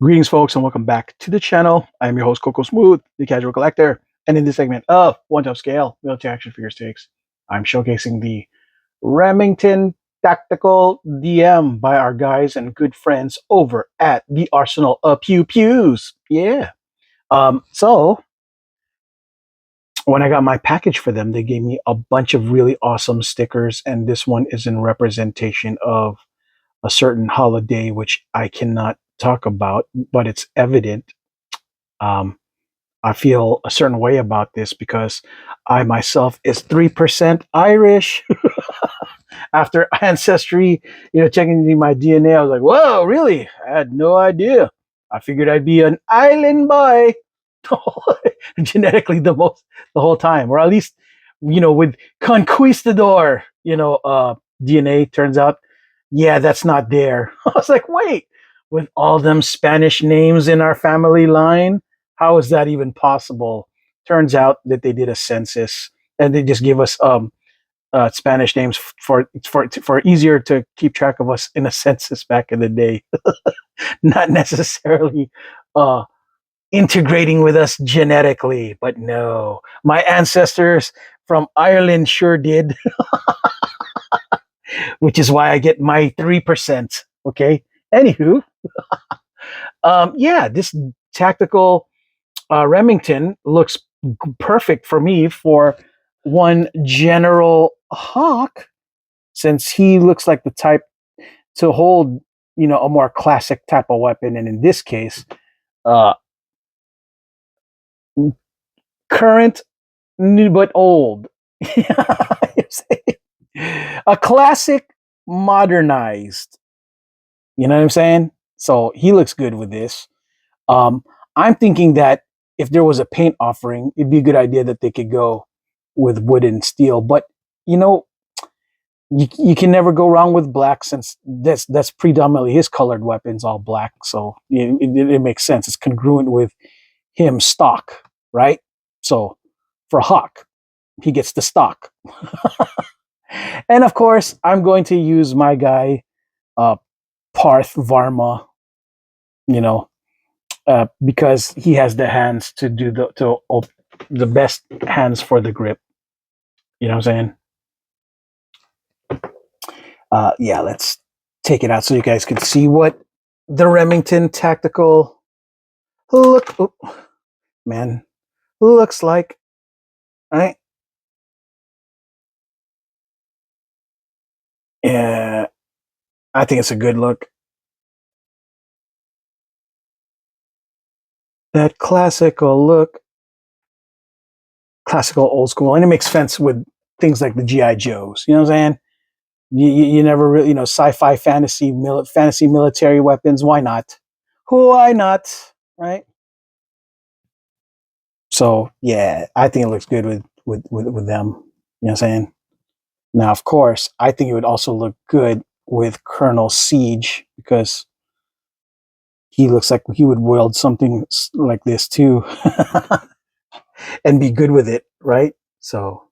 Greetings, folks, and welcome back to the channel. I'm your host, Coco Smooth, the casual collector. And in this segment of One Top Scale Military Action Figure Stakes, I'm showcasing the Remington Tactical DM by our guys and good friends over at the Arsenal of Pew Pews. Yeah. So when I got my package for them, they gave me a bunch of really awesome stickers, and this one is in representation of a certain holiday, which I cannot talk about, but it's evident. I feel a certain way about this because I myself is 3% Irish. After Ancestry, checking into my DNA, I was like, whoa, really? I had no idea. I figured I'd be an island boy genetically the whole time, or at least, with conquistador, DNA. Turns out, yeah, that's not there. I was like, wait, with all them Spanish names in our family line, how is that even possible? Turns out that they did a census and they just give us Spanish names for easier to keep track of us in a census back in the day, not necessarily integrating with us genetically. But no, my ancestors from Ireland sure did, which is why I get my 3%. Okay. Anywho, yeah, this tactical Remington looks perfect for me for one General Hawk, since he looks like the type to hold, a more classic type of weapon. And in this case, uh, current, new but old. A classic modernized. You know what I'm saying? So he looks good with this. I'm thinking that if there was a paint offering, it'd be a good idea that they could go with wood and steel. But you can never go wrong with black, since that's predominantly his colored weapons, all black. So it makes sense. It's congruent with him stock, right? So for Hawk, he gets the stock. And of course, I'm going to use my guy, Parth Varma, because he has the hands to do the best hands for the grip. You know what I'm saying? Yeah, let's take it out so you guys can see what the Remington Tactical looks like. Right? Yeah, I think it's a good look. That classical look, classical old school, and it makes sense with things like the GI Joes. You know what I'm saying? You never really, sci-fi, fantasy military weapons. Why not? Why not? Right? So yeah, I think it looks good with them. You know what I'm saying? Now, of course, I think it would also look good with Colonel Siege, because he looks like he would wield something like this too, and be good with it, right? So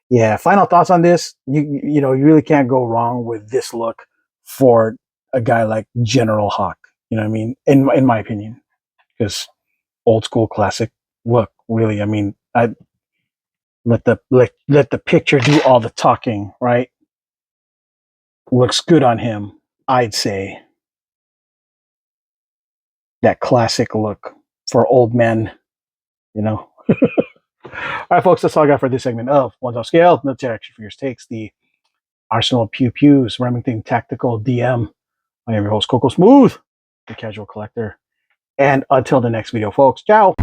yeah, final thoughts on this. You really can't go wrong with this look for a guy like General Hawk. You know what I mean? In my opinion, because old school classic look. Really, I mean, I let the picture do all the talking, right? Looks good on him, I'd say. That classic look for old men, All right, folks, that's all I got for this segment of One Top Scale Military Action Figures Takes, the Arsenal Pew Pews Remington Tactical DM. I am your host, Coco Smooth, the casual collector. And until the next video, folks, ciao.